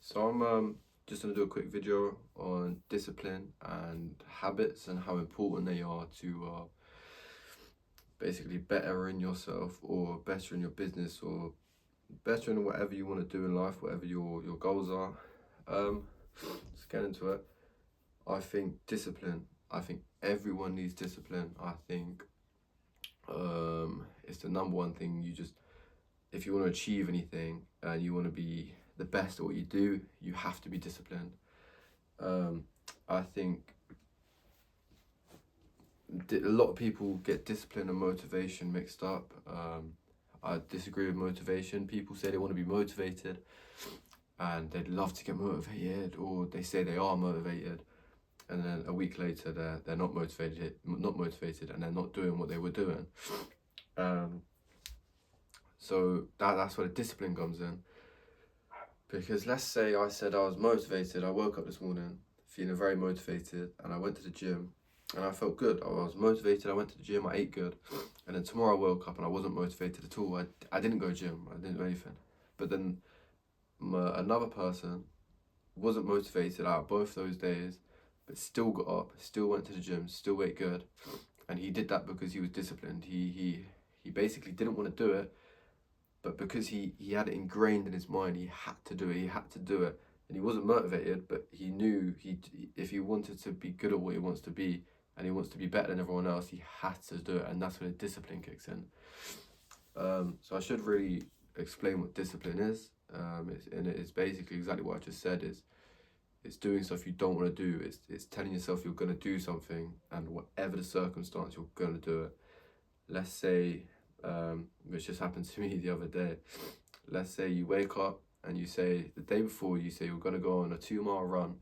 So I'm just gonna do a quick video on discipline and habits and how important they are to basically better in yourself or better in your business or better in whatever you want to do in life, whatever your goals are. Let's get into it. I think discipline. I think everyone needs discipline. I think it's the number one thing. If you want to achieve anything and you want to be the best at what you do, you have to be disciplined. Um, I think a lot of people get discipline and motivation mixed up. I disagree with motivation. People say they want to be motivated and they'd love to get motivated, or they say they are motivated, and then a week later they're not motivated, and they're not doing what they were doing. So that's where the discipline comes in. Because let's say I said I was motivated. I woke up this morning feeling very motivated, and I went to the gym, and I felt good. I was motivated. I went to the gym. I ate good, and then tomorrow I woke up and I wasn't motivated at all. I didn't go gym. I didn't do anything. But then another person wasn't motivated out of both those days, but still got up, still went to the gym, still ate good, and he did that because he was disciplined. He basically didn't want to do it, but because he had it ingrained in his mind, he had to do it. He had to do it, and he wasn't motivated, but he knew if he wanted to be good at what he wants to be, and he wants to be better than everyone else, he had to do it, and that's where the discipline kicks in. So I should really explain what discipline is. It's basically exactly what I just said. It's doing stuff you don't want to do. It's telling yourself you're going to do something, and whatever the circumstance, you're going to do it. Let's say, which just happened to me the other day. Let's say you wake up and you say, the day before, you say you're going to go on a 2 mile run,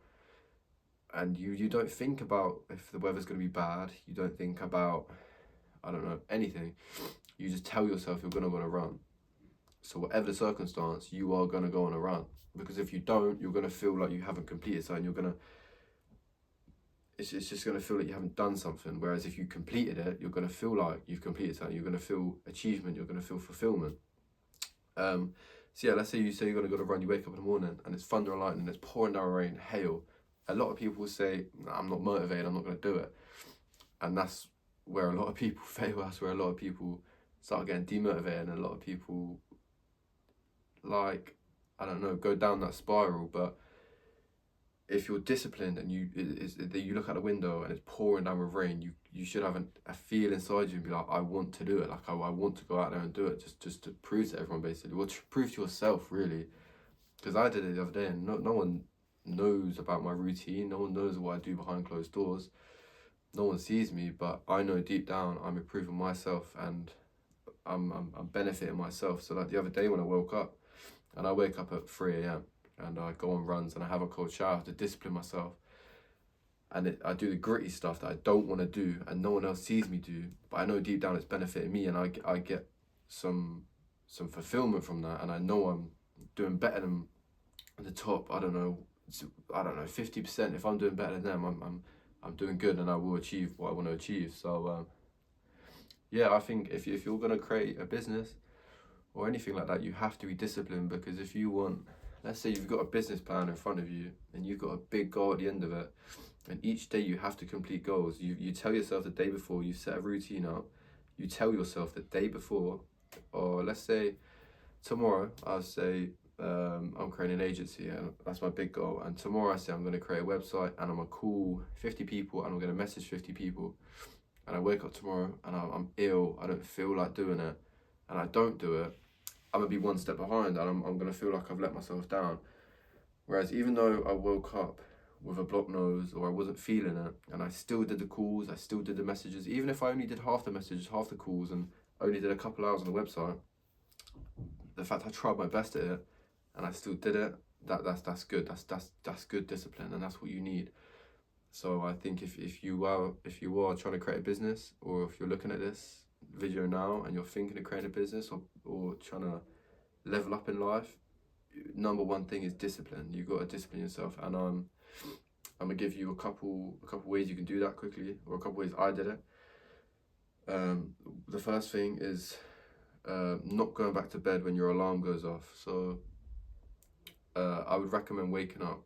and you don't think about if the weather's going to be bad. You don't think about, I don't know, anything. You just tell yourself you're going to go on a run. So whatever the circumstance, you are going to go on a run. Because if you don't, you're going to feel like you haven't completed something. It's just going to feel like you haven't done something. Whereas if you completed it, you're going to feel like you've completed something. You're going to feel achievement. You're going to feel fulfillment. So yeah, let's say you're going to go to run. You wake up in the morning and it's thunder and lightning. It's pouring down rain, hail. A lot of people will say, I'm not motivated. I'm not going to do it. And that's where a lot of people fail. That's where a lot of people start getting demotivated, and a lot of people, like, I don't know, go down that spiral. But if you're disciplined and you look out the window and it's pouring down with rain, you should have a feel inside you and be like, I want to do it. Like I want to go out there and do it just to prove to everyone, basically, or to prove to yourself, really. Because I did it the other day, and no one knows about my routine. No one knows what I do behind closed doors. No one sees me, but I know deep down I'm improving myself, and I'm benefiting myself. So like the other day when I woke up, and I wake up at 3 a.m. and I go on runs and I have a cold shower to discipline myself. And I do the gritty stuff that I don't want to do and no one else sees me do, but I know deep down it's benefiting me, and I get some fulfillment from that, and I know I'm doing better than the top. I don't know, 50%. If I'm doing better than them, I'm doing good, and I will achieve what I want to achieve. So yeah, I think if you're gonna create a business or anything like that, you have to be disciplined. Because if you want, let's say you've got a business plan in front of you and you've got a big goal at the end of it, and each day you have to complete goals. You tell yourself the day before, you set a routine up, you tell yourself the day before, or let's say tomorrow, I'll say I'm creating an agency, and that's my big goal. And tomorrow I say I'm going to create a website, and I'm going to call 50 people, and I'm going to message 50 people. And I wake up tomorrow and I'm ill, I don't feel like doing it, and I don't do it, I'm gonna be one step behind, and I'm gonna feel like I've let myself down. Whereas even though I woke up with a blocked nose or I wasn't feeling it, and I still did the calls, I still did the messages, even if I only did half the messages, half the calls, and only did a couple hours on the website, the fact I tried my best at it and I still did it, that's good. That's good discipline, and that's what you need. So I think if you are trying to create a business, or if you're looking at this video now and you're thinking of creating a business, or trying to level up in life, number one thing is discipline. You've got to discipline yourself, and I'm gonna give you a couple ways you can do that quickly, or a couple ways I did it. The first thing is not going back to bed when your alarm goes off. So I would recommend waking up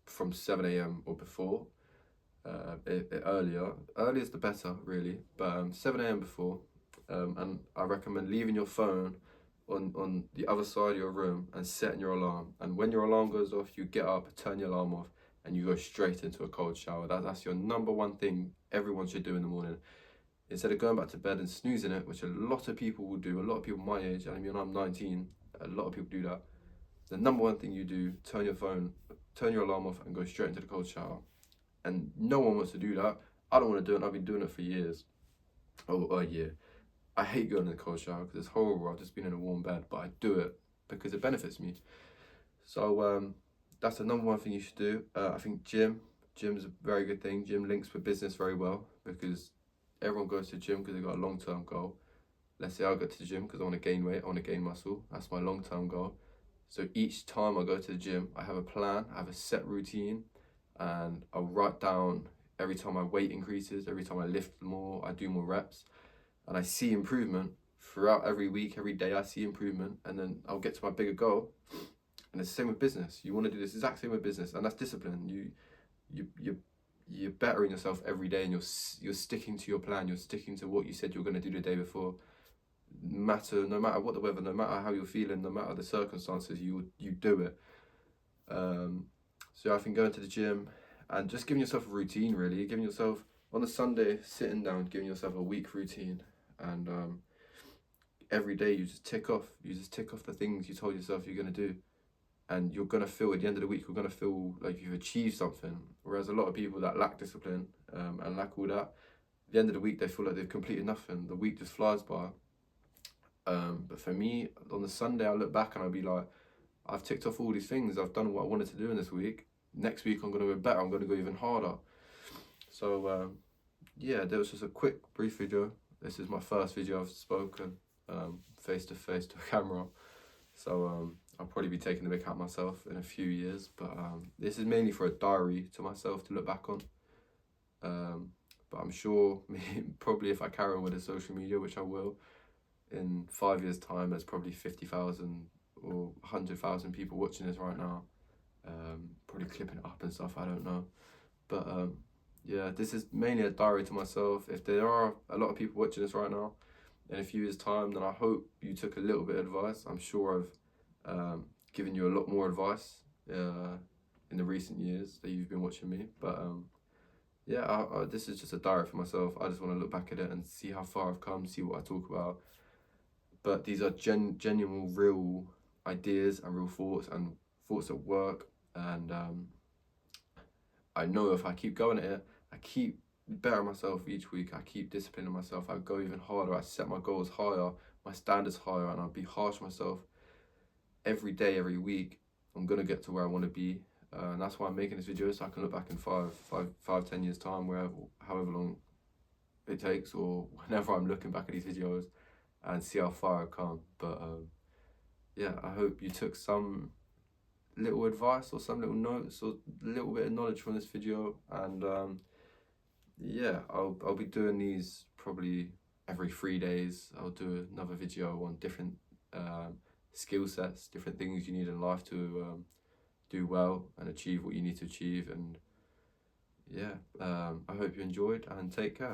from 7 a.m. or before. Earlier is the better, really, but 7 a.m. before, and I recommend leaving your phone on the other side of your room and setting your alarm. And when your alarm goes off, you get up, turn your alarm off, and you go straight into a cold shower. That's your number one thing everyone should do in the morning. Instead of going back to bed and snoozing it, which a lot of people will do, a lot of people my age, I mean, I'm 19, a lot of people do that. The number one thing you do, turn your alarm off and go straight into the cold shower. And no one wants to do that. I don't want to do it, and I've been doing it for years. Oh, a year. I hate going in the cold shower because it's horrible. I've just been in a warm bed, but I do it because it benefits me. So that's the number one thing you should do. I think gym's a very good thing. Gym links with business very well because everyone goes to the gym because they've got a long-term goal. Let's say I go to the gym because I want to gain weight, I want to gain muscle. That's my long-term goal. So each time I go to the gym, I have a plan, I have a set routine, and I'll write down every time my weight increases, every time I lift more, I do more reps, and I see improvement throughout every week, every day I see improvement, and then I'll get to my bigger goal. And it's the same with business. You want to do this exact same with business, and that's discipline. You're bettering yourself every day, and you're sticking to your plan. You're sticking to what you said you were going to do the day before. No matter what the weather, no matter how you're feeling, no matter the circumstances, you do it. So I think going to the gym and just giving yourself a routine, really, giving yourself on a Sunday, sitting down, giving yourself a week routine, and every day you just tick off the things you told yourself you're going to do, and you're going to feel at the end of the week, you're going to feel like you've achieved something. Whereas a lot of people that lack discipline and lack all that, at the end of the week they feel like they've completed nothing. The week just flies by. But for me, on the Sunday, I look back and I'll be like, I've ticked off all these things. I've done what I wanted to do in this week. Next week, I'm going to go better. I'm going to go even harder. So, yeah, there was just a quick, brief video. This is my first video I've spoken face to face to a camera. So, I'll probably be taking the mick out myself in a few years. But this is mainly for a diary to myself to look back on. But I'm sure, probably if I carry on with the social media, which I will, in 5 years' time, there's probably 50,000 or 100,000 people watching this right now. Probably clipping it up and stuff, I don't know. But yeah, this is mainly a diary to myself. If there are a lot of people watching this right now, in a few years' time, then I hope you took a little bit of advice. I'm sure I've given you a lot more advice in the recent years that you've been watching me. But yeah, this is just a diary for myself. I just want to look back at it and see how far I've come, see what I talk about. But these are genuine, real ideas and real thoughts and thoughts at work. And I know if I keep going at it, I keep bettering myself each week, I keep disciplining myself, I go even harder, I set my goals higher, my standards higher, and I'll be harsh on myself every day, every week. I'm going to get to where I want to be. And that's why I'm making this video, so I can look back in 10 years time, however long it takes, or whenever I'm looking back at these videos, and see how far I've come. But yeah, I hope you took some little advice or some little notes or a little bit of knowledge from this video. And yeah, I'll be doing these probably every 3 days. I'll do another video on different skill sets, different things you need in life to do well and achieve what you need to achieve. And yeah, I hope you enjoyed, and take care.